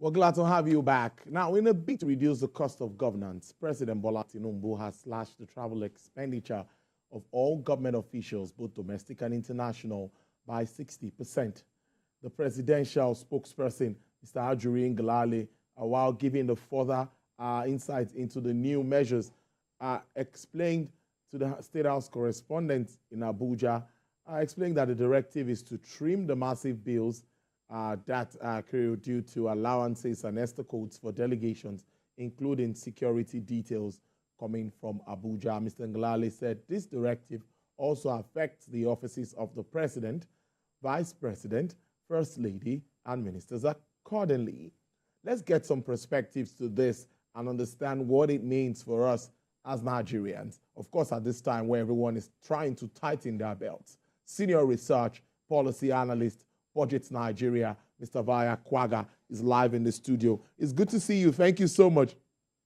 We're glad to have you back. Now, in a bid to reduce the cost of governance, President Bola Tinubu has slashed the travel expenditure of all government officials, both domestic and international, by 60%. The presidential spokesperson, Mr. Ajuri Ngalale, while giving the further insights into the new measures, explained to the State House correspondent in Abuja, explained that the directive is to trim the massive bills that are due to allowances and ESTA codes for delegations, including security details coming from Abuja. Mr. Ngalale said this directive also affects the offices of the President, Vice President, First Lady, and ministers accordingly. Let's get some perspectives to this and understand what it means for us as Nigerians. Of course, at this time where everyone is trying to tighten their belts. Senior research policy analyst, Budget Nigeria, Mr. Vaya Kwaga, is live in the studio. It's good to see you. Thank you so much.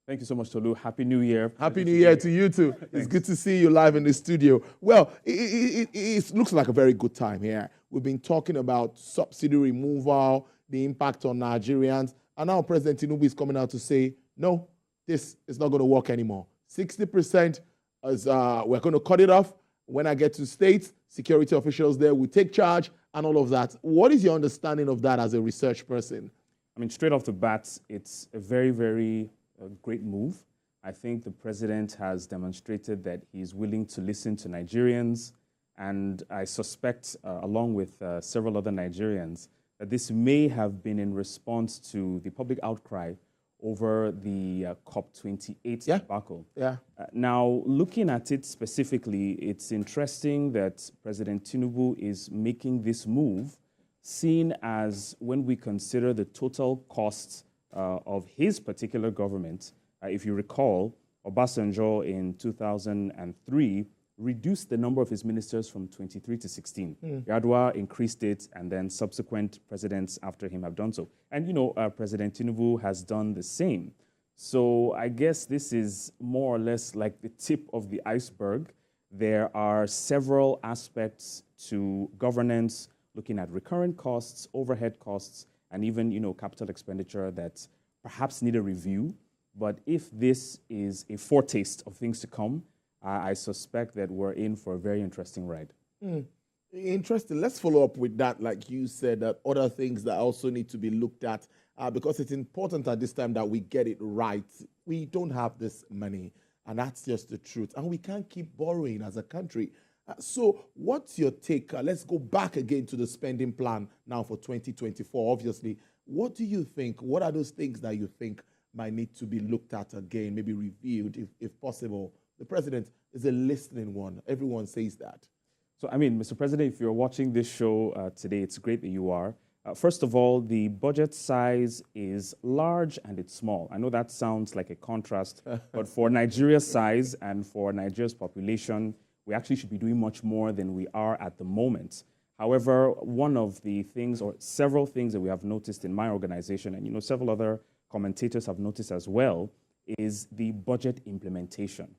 Thank you so much, Tolu. Happy New Year. Happy New Year to you too. It's good to see you live in the studio. Well, it looks like a very good time here. We've been talking about subsidy removal, the impact on Nigerians, and now President Tinubu is coming out to say, no, this is not going to work anymore. 60% is, we're going to cut it off. When I get to states, security officials there will take charge and all of that. What is your understanding of that as a research person? I mean, straight off the bat, it's a very, very great move. I think the president has demonstrated that he's willing to listen to Nigerians, and I suspect, along with several other Nigerians, that this may have been in response to the public outcry over the COP28 debacle. Now, looking at it specifically, it's interesting that President Tinubu is making this move, seen as when we consider the total costs of his particular government. If you recall, Obasanjo in 2003 reduced the number of his ministers from 23 to 16. Yar'Adua increased it, and then subsequent presidents after him have done so. And, you know, President Tinubu has done the same. So I guess this is more or less like the tip of the iceberg. There are several aspects to governance, looking at recurrent costs, overhead costs, and even, you know, capital expenditure that perhaps need a review. But if this is a foretaste of things to come, I suspect that we're in for a very interesting ride. Interesting. Let's follow up with that. Like you said, that other things that also need to be looked at, because it's important at this time that we get it right. We don't have this money, and that's just the truth. And we can't keep borrowing as a country. So what's your take? Let's go back again to the spending plan now for 2024, obviously. What do you think? What are those things that you think might need to be looked at again, maybe reviewed if possible? The president is a listening one. Everyone says that. So, I mean, Mr. President, if you're watching this show today, it's great that you are. First of all, the budget size is large and it's small. I know that sounds like a contrast, but for Nigeria's size and for Nigeria's population, we actually should be doing much more than we are at the moment. However, one of the things, or several things that we have noticed in my organization, and, you know, several other commentators have noticed as well, is the budget implementation.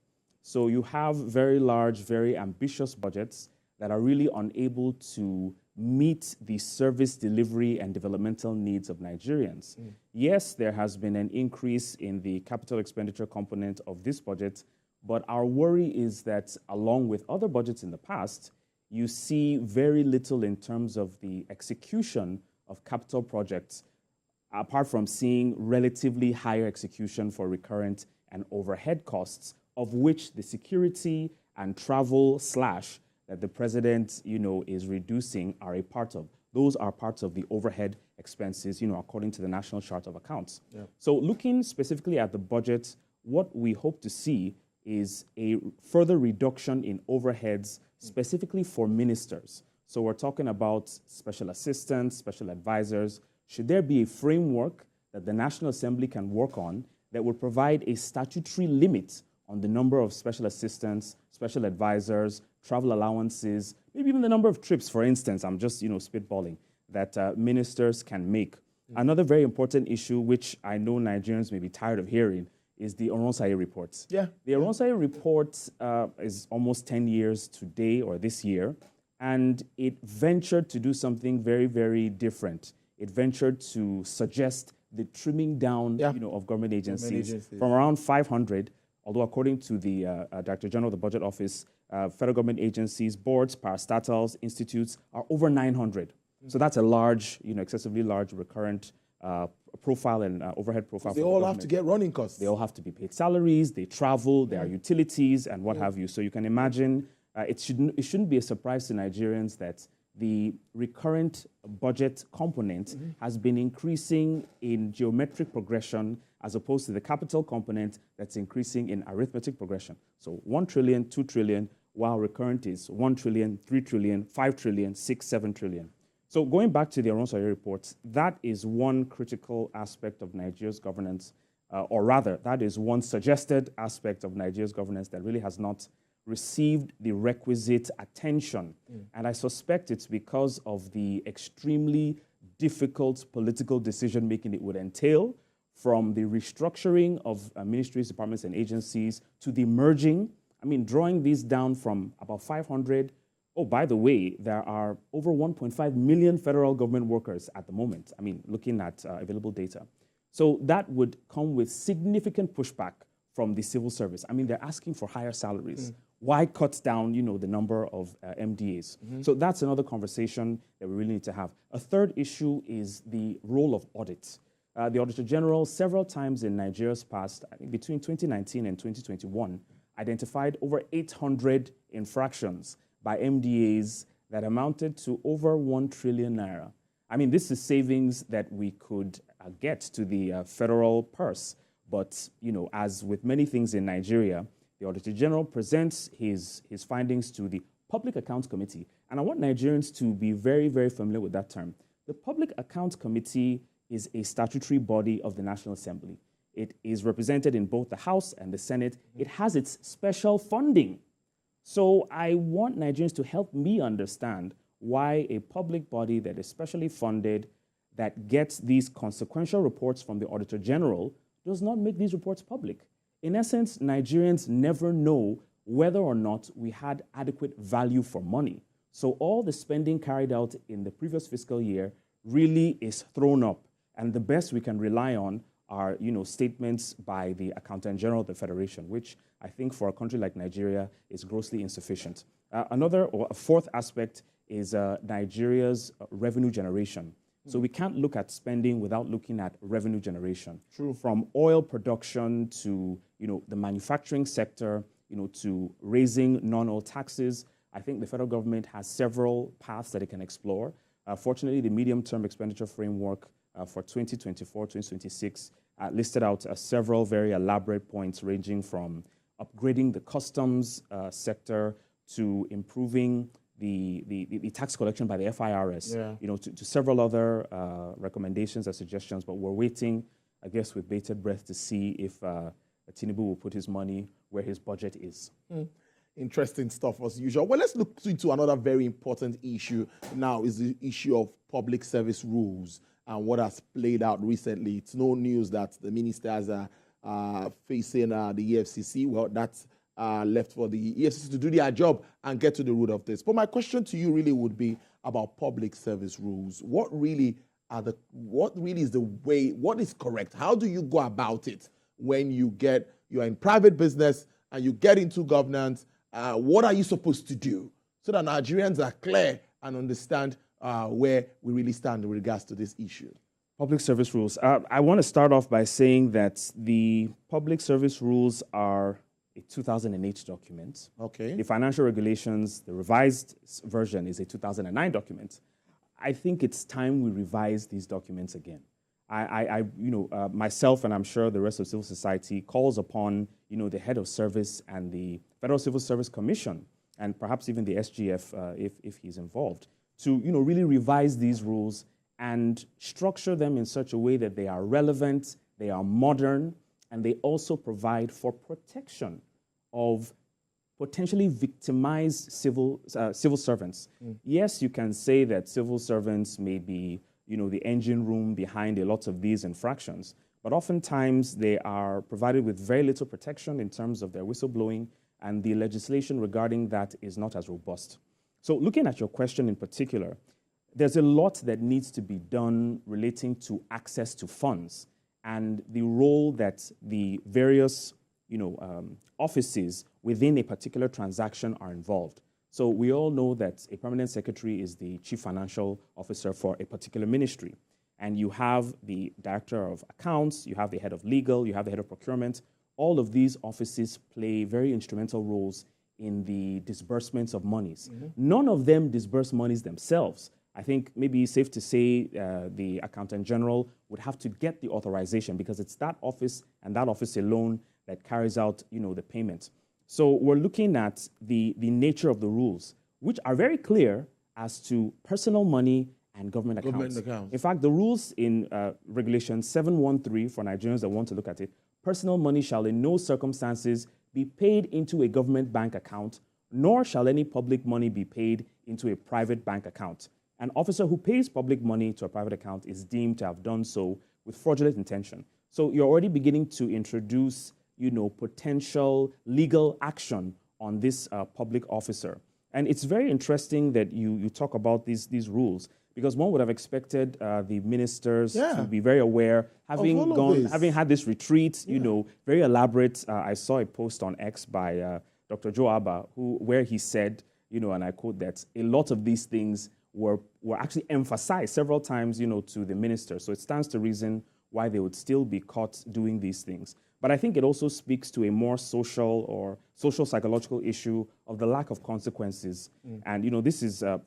So you have very large, very ambitious budgets that are really unable to meet the service delivery and developmental needs of Nigerians. Yes, there has been an increase in the capital expenditure component of this budget, but our worry is that along with other budgets in the past, you see very little in terms of the execution of capital projects, apart from seeing relatively higher execution for recurrent and overhead costs, of which the security and travel slash that the president, you know, is reducing are a part of. Those are parts of the overhead expenses, you know, according to the National Chart of Accounts. So looking specifically at the budget, what we hope to see is a further reduction in overheads, specifically for ministers. So we're talking about special assistants, special advisors. Should there be a framework that the National Assembly can work on that will provide a statutory limit on the number of special assistants, special advisors, travel allowances, maybe even the number of trips, for instance, I'm just, you know, spitballing, that ministers can make. Another very important issue, which I know Nigerians may be tired of hearing, is the Oronsaye report. The Oronsaye report is almost 10 years today or this year, and it ventured to do something very, very different. It ventured to suggest the trimming down, of government agencies from around 500, although according to the Director General of the Budget Office, federal government agencies, boards, parastatals, institutes are over 900. So that's a large, excessively large recurrent profile and overhead profile. They all have to get running costs. They all have to be paid salaries, they travel, there are utilities and what have you. So you can imagine it shouldn't be a surprise to Nigerians that the recurrent budget component has been increasing in geometric progression as opposed to the capital component that's increasing in arithmetic progression. So 1 trillion, 2 trillion, while recurrent is 1 trillion, 3 trillion, 5 trillion, 6, 7 trillion. So going back to the Aronsari reports, that is one critical aspect of Nigeria's governance, or rather, that is one suggested aspect of Nigeria's governance that really has not received the requisite attention. And I suspect it's because of the extremely difficult political decision-making it would entail, from the restructuring of ministries, departments, and agencies to the merging. I mean, drawing these down from about 500. Oh, by the way, there are over 1.5 million federal government workers at the moment. I mean, looking at available data. So that would come with significant pushback from the civil service. I mean, they're asking for higher salaries. Why cut down, the number of MDAs? So that's another conversation that we really need to have. A third issue is the role of audit. The Auditor General, several times in Nigeria's past, I think between 2019 and 2021, identified over 800 infractions by MDAs that amounted to over 1 trillion naira. I mean, this is savings that we could get to the federal purse. But, as with many things in Nigeria, the Auditor General presents his findings to the Public Accounts Committee. And I want Nigerians to be very, very familiar with that term. The Public Accounts Committee is a statutory body of the National Assembly. It is represented in both the House and the Senate. It has its special funding. So I want Nigerians to help me understand why a public body that is specially funded, that gets these consequential reports from the Auditor General, does not make these reports public. In essence, Nigerians never know whether or not we had adequate value for money. So all the spending carried out in the previous fiscal year really is thrown up. And the best we can rely on are, statements by the Accountant General of the Federation, which I think for a country like Nigeria is grossly insufficient. A fourth aspect is Nigeria's revenue generation. So we can't look at spending without looking at revenue generation. True. From oil production to, the manufacturing sector, to raising non-oil taxes. I think the federal government has several paths that it can explore. Fortunately, the medium-term expenditure framework for 2024-2026 listed out several very elaborate points ranging from upgrading the customs sector to improving the tax collection by the FIRS, to several other recommendations and suggestions, but we're waiting, I guess, with bated breath to see if Tinubu will put his money where his budget is. Interesting stuff as usual. Well, let's look into another very important issue now, is the issue of public service rules and what has played out recently. It's no news that the ministers are facing the EFCC. Well, that's left for the EFCC to do their job and get to the root of this. But my question to you really would be about public service rules. What really is the way, what is correct? How do you go about it when you're in private business and you get into governance? What are you supposed to do so that Nigerians are clear and understand where we really stand in regards to this issue? Public service rules. I want to start off by saying that the public service rules are a 2008 document. Okay. The financial regulations, the revised version, is a 2009 document. I think it's time we revise these documents again. Myself, and I'm sure the rest of civil society, calls upon, the head of service and the Federal Civil Service Commission, and perhaps even the SGF, if he's involved, to, really revise these rules and structure them in such a way that they are relevant, they are modern, and they also provide for protection of potentially victimized civil servants. Yes, you can say that civil servants may be, the engine room behind a lot of these infractions, but oftentimes they are provided with very little protection in terms of their whistleblowing, and the legislation regarding that is not as robust. So looking at your question in particular, there's a lot that needs to be done relating to access to funds. and the role that the various offices within a particular transaction are involved. So we all know that a permanent secretary is the chief financial officer for a particular ministry. And you have the director of accounts, you have the head of legal, you have the head of procurement. All of these offices play very instrumental roles in the disbursements of monies. None of them disburse monies themselves. I think maybe it's safe to say the accountant general would have to get the authorization, because it's that office and that office alone that carries out, the payment. So we're looking at the nature of the rules, which are very clear as to personal money and government accounts. In fact, the rules in Regulation 713, for Nigerians that want to look at it, personal money shall in no circumstances be paid into a government bank account, nor shall any public money be paid into a private bank account. An officer who pays public money to a private account is deemed to have done so with fraudulent intention. So you're already beginning to introduce, potential legal action on this public officer. And it's very interesting that you talk about these rules, because one would have expected the ministers to be very aware, having had this retreat, very elaborate. I saw a post on X by Dr. Joe Abba, where he said, and I quote, that a lot of these things were actually emphasized several times, to the minister. So it stands to reason why they would still be caught doing these things. But I think it also speaks to a more social or social-psychological issue of the lack of consequences. And, this is a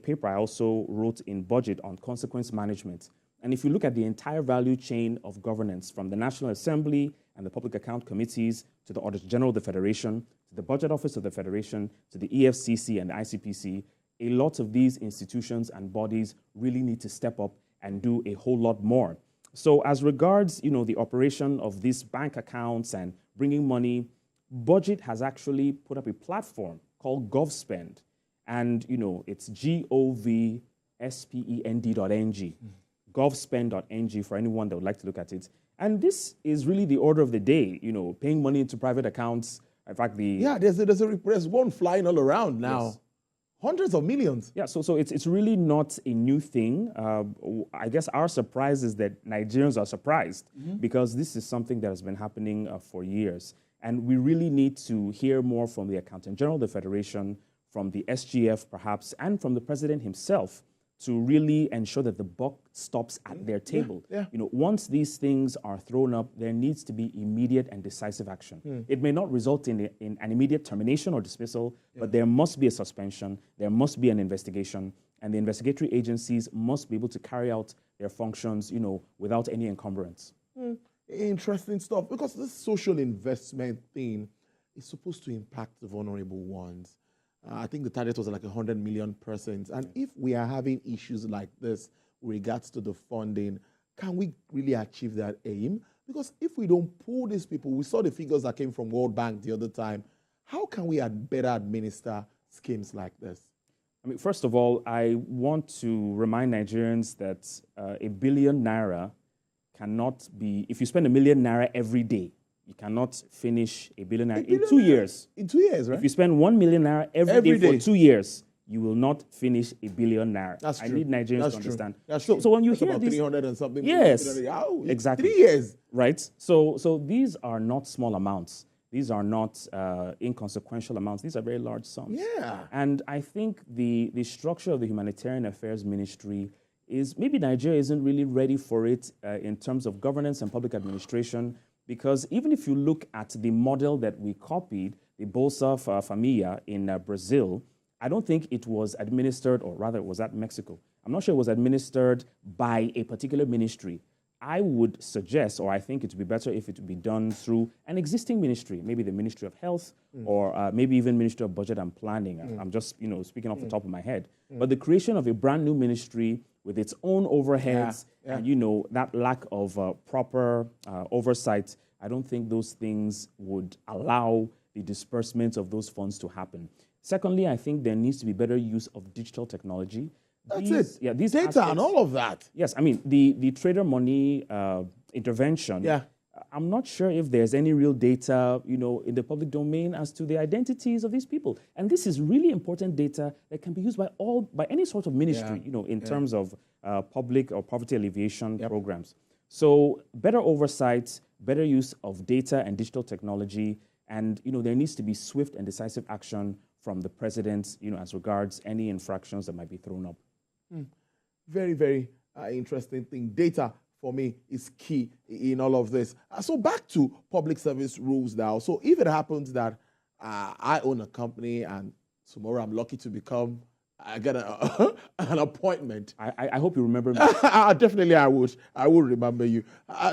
paper I also wrote in budget on consequence management. And if you look at the entire value chain of governance, from the National Assembly and the Public Account Committees to the Auditor General of the Federation, to the Budget Office of the Federation, to the EFCC and the ICPC, a lot of these institutions and bodies really need to step up and do a whole lot more. So as regards, the operation of these bank accounts and bringing money, Budget has actually put up a platform called GovSpend. And, it's govspend.ng, govspend.ng for anyone that would like to look at it. And this is really the order of the day, paying money into private accounts. In fact, there's one flying all around now. Yes. Hundreds of millions. Yeah, so it's really not a new thing. I guess our surprise is that Nigerians are surprised, because this is something that has been happening for years. And we really need to hear more from the Accountant General of the Federation, from the SGF perhaps, and from the President himself, to really ensure that the buck stops at their table. Once these things are thrown up, there needs to be immediate and decisive action. It may not result in an immediate termination or dismissal, but there must be a suspension, there must be an investigation, and the investigatory agencies must be able to carry out their functions, without any encumbrance. Interesting stuff, because this social investment thing is supposed to impact the vulnerable ones. I think the target was like 100 million persons. And if we are having issues like this with regards to the funding, can we really achieve that aim? Because if we don't pull these people, we saw the figures that came from World Bank the other time, how can we better administer schemes like this? I mean, first of all, I want to remind Nigerians that ₦1 billion cannot be, if you spend ₦1 million every day, you cannot finish ₦1 billion in 2 years. In 2 years, right? If you spend ₦1 million every day for 2 years, you will not finish ₦1 billion. That's true. I need Nigerians to understand. That's true. So when you That's hear about these, 300 and something. Yes, exactly. 3 years. Right. So these are not small amounts. These are not inconsequential amounts. These are very large sums. Yeah. And I think the structure of the Humanitarian Affairs Ministry is, maybe Nigeria isn't really ready for it in terms of governance and public administration. Because even if you look at the model that we copied, the Bolsa Familia in Brazil, I don't think it was administered, or rather it was at Mexico. I'm not sure it was administered by a particular ministry. I would suggest, or I think it would be better if it would be done through an existing ministry, maybe the Ministry of Health, or maybe even Ministry of Budget and Planning. I'm just, speaking off the top of my head. But the creation of a brand new ministry with its own overheads and, that lack of proper oversight, I don't think those things would allow the disbursement of those funds to happen. Secondly, I think there needs to be better use of digital technology. That's it. Yeah, these data aspects, and all of that. Yes, I mean, the trader money intervention, I'm not sure if there's any real data, in the public domain as to the identities of these people. And this is really important data that can be used by any sort of ministry, in terms of public or poverty alleviation programs. So better oversight, better use of data and digital technology, and there needs to be swift and decisive action from the president, as regards any infractions that might be thrown up. Very, very interesting thing. Data, for me, is key in all of this. So back to public service rules now. So if it happens that I own a company and tomorrow I'm lucky to I get an appointment. I hope you remember me. Definitely I would. I will remember you.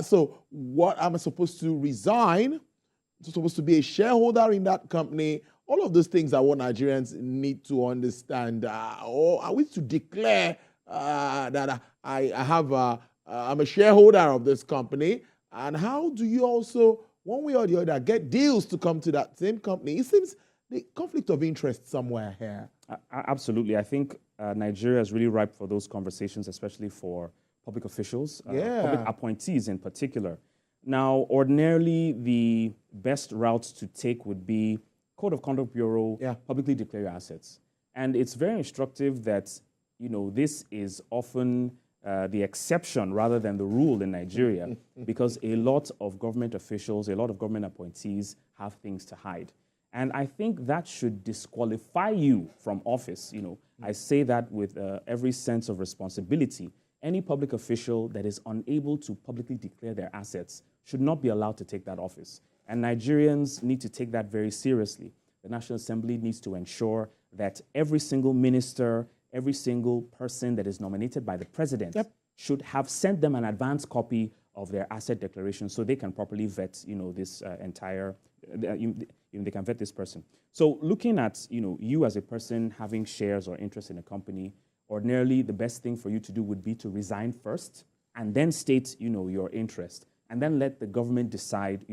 So what am I supposed to resign? I'm supposed to be a shareholder in that company? All of those things are what Nigerians need to understand. Or are we to declare that I'm a shareholder of this company? And how do you also, one way or the other, get deals to come to that same company? It seems the conflict of interest somewhere here. Absolutely. I think Nigeria is really ripe for those conversations, especially for public officials, public appointees in particular. Now, ordinarily, the best route to take would be Code of Conduct Bureau, publicly declare your assets. And it's very instructive that, this is often the exception rather than the rule in Nigeria, because a lot of government officials, a lot of government appointees have things to hide. And I think that should disqualify you from office. I say that with every sense of responsibility. Any public official that is unable to publicly declare their assets should not be allowed to take that office. And Nigerians need to take that very seriously. The National Assembly needs to ensure that every single minister, every single person that is nominated by the president should have sent them an advance copy of their asset declaration so they can properly vet, this entire, they can vet this person. So looking at, you as a person having shares or interest in a company, ordinarily the best thing for you to do would be to resign first and then state, your interest, and then let the government decide,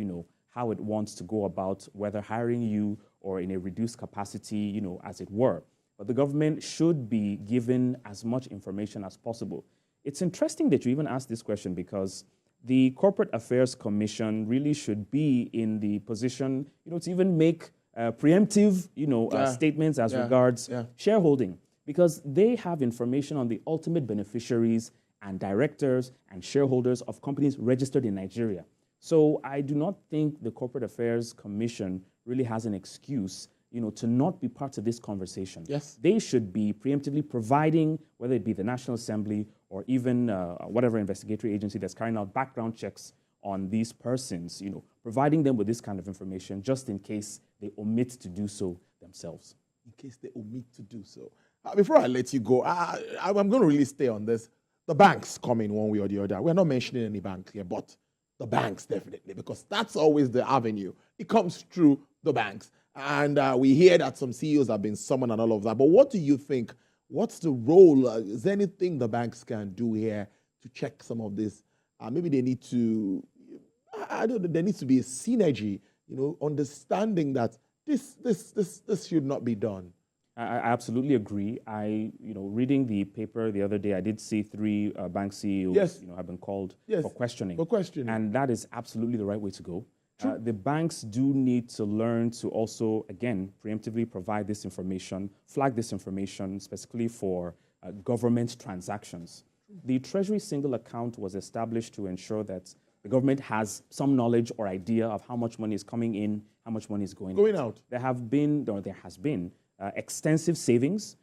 how it wants to go about whether hiring you or in a reduced capacity, as it were. But the government should be given as much information as possible. It's interesting that you even asked this question, because the Corporate Affairs Commission really should be in the position, to even make preemptive, statements as regards shareholding, because they have information on the ultimate beneficiaries and directors and shareholders of companies registered in Nigeria. So I do not think the Corporate Affairs Commission really has an excuse, to not be part of this conversation. Yes. They should be preemptively providing, whether it be the National Assembly or even whatever investigatory agency that's carrying out background checks on these persons, providing them with this kind of information just in case they omit to do so themselves. In case they omit to do so. Before I let you go, I'm going to really stay on this. The banks come in one way or the other. We're not mentioning any bank here, but the banks definitely, because that's always the avenue. It comes through the banks. And we hear that some CEOs have been summoned and all of that. But what do you think? What's the role? Is there anything the banks can do here to check some of this? Maybe they need to, there needs to be a synergy, understanding that this should not be done. I absolutely agree. Reading the paper the other day, I did see 3 bank CEOs, have been called for questioning. And that is absolutely the right way to go. The banks do need to learn to also, again, preemptively provide this information, flag this information, specifically for government transactions. The Treasury Single Account was established to ensure that the government has some knowledge or idea of how much money is coming in, how much money is going out. There has been extensive savings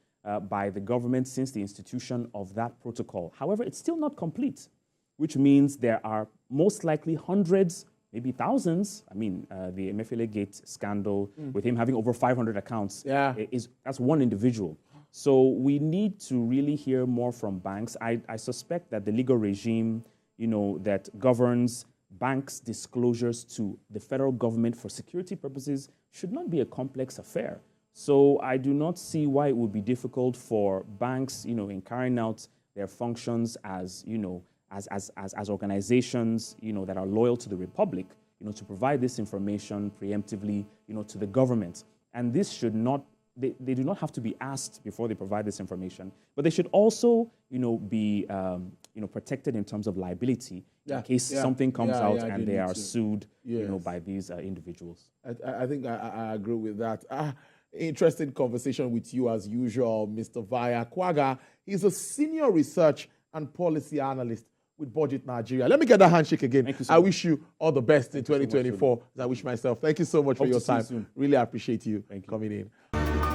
by the government since the institution of that protocol. However, it's still not complete, which means there are most likely hundreds, maybe thousands. The Emefiele Gate scandal with him having over 500 accounts, that's one individual. So we need to really hear more from banks. I suspect that the legal regime, that governs banks' disclosures to the federal government for security purposes should not be a complex affair. So I do not see why it would be difficult for banks, in carrying out their functions as, as organizations, that are loyal to the Republic, to provide this information preemptively, to the government. And this should not, they do not have to be asked before they provide this information, but they should also, be, protected in terms of liability in case something comes out and they are sued, by these individuals. I think I agree with that. Interesting conversation with you as usual, Mr. Vaya Kwaga. He's a senior research and policy analyst with Budget Nigeria. Let me get that handshake again. Thank you so I much. wish you all the best in Thank you so much, 2024, as I wish myself. Thank you so much for Hope your to see you time. soon. Really appreciate you Thank you. coming in.